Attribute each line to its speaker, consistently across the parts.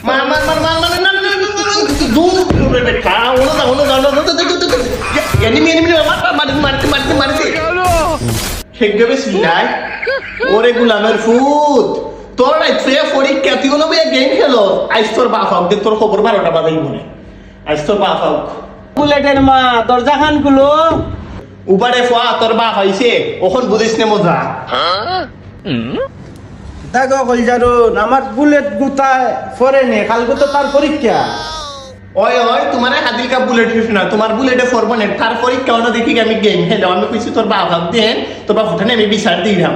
Speaker 1: মার মার মার মার মার না না দূর রে বেটা ওনো দাও এনিমি মারতে সেগবে সিলাই ওরে গুলামের ফুট তোর রাইতে পরীক্ষা তুই কোনো গেম খেলো আইস তোর বাপ হোক তোর খবর 12টা বাজাই মনে আইস তোর বাপ হোক
Speaker 2: বুলেটের মা দরজা খান গুলো
Speaker 1: উবারে ফোয়া তোর বাপ হইছে ওখন বুঝিস নে মজা
Speaker 2: দেখো কলজারুন আমার বুলেট গুতায় ফরেনে কালকে তো তার পরীক্ষা
Speaker 1: ওই তোমার হাদিল কাপ বুলেট হইছ না তোমার বুলেটে ফরবো না তার পরীক্ষা অন্য দেখি আমি গেম খেলো আমি কইছি তোর বাপ হোক দেন তোর বাপ উঠানে আমি বিচার দিলাম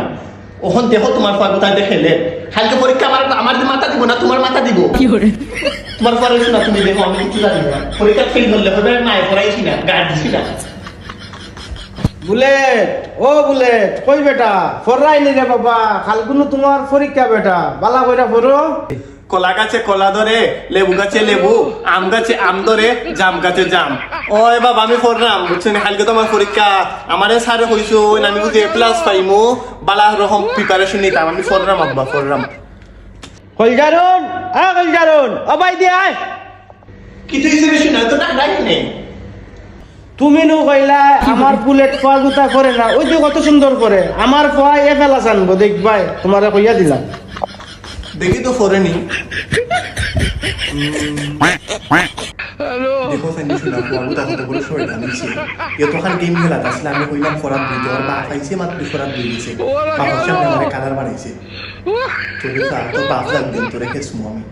Speaker 1: ওখন দেখো তোমার ফোয়া কোথায় খেলে কালকে পরীক্ষা আমার মাথা দিব না তোমার মাথা দিব তোমার পড়াইছো না তুমি দেখো আমি কিছু জানি না পরীক্ষা ফেল করলে হবে নাই পড়াইছি না গার্ড দিছি না
Speaker 2: বুলেট ও বুলেট কই বেটা ফররাই নি রে বাবা কালকুনো তোমার পরীক্ষা বেটা বালা কইরা পড়ো
Speaker 1: কলা গাছে কলা ধরে লেবু গাছে লেবু আম গাছে আম ধরে জাম গাছে জাম ওই বাবা আমি পড়লাম বুঝছেন কালকে তো আমার পরীক্ষা আমারে স্যারে কইছো আমি বুঝি A+ পাইমু বালা রকম প্রিপারেশন নিতাম আমি পড়লাম আব্বা পড়লাম
Speaker 2: কলজারুন ও ভাই দি আয়
Speaker 1: কি তুই সিরিয়াস না তো না ডাকি নেই
Speaker 2: তুমি নো কইলা আমার বুলেট ফোয়া গুতা করে না ওই যে কত সুন্দর করে আমার ফোয়া এ ফেলা জানবো দেখবাই তোমারে কইয়া দিলাম
Speaker 1: দেখি তো ফরেনি দেখো ফেনি শুনা বাবু তখন তো বলে সরে দাঁড়িয়েছে এ তো খালি গেম খেলা আসলে আমি কইলাম ফরাত দুই ওর বাপ আইছে মাত্র ফরাত দুই দিছে বাবার সামনে আমারে কালার বানাইছে তোর বাপ লাগবে তোর রেখে আমি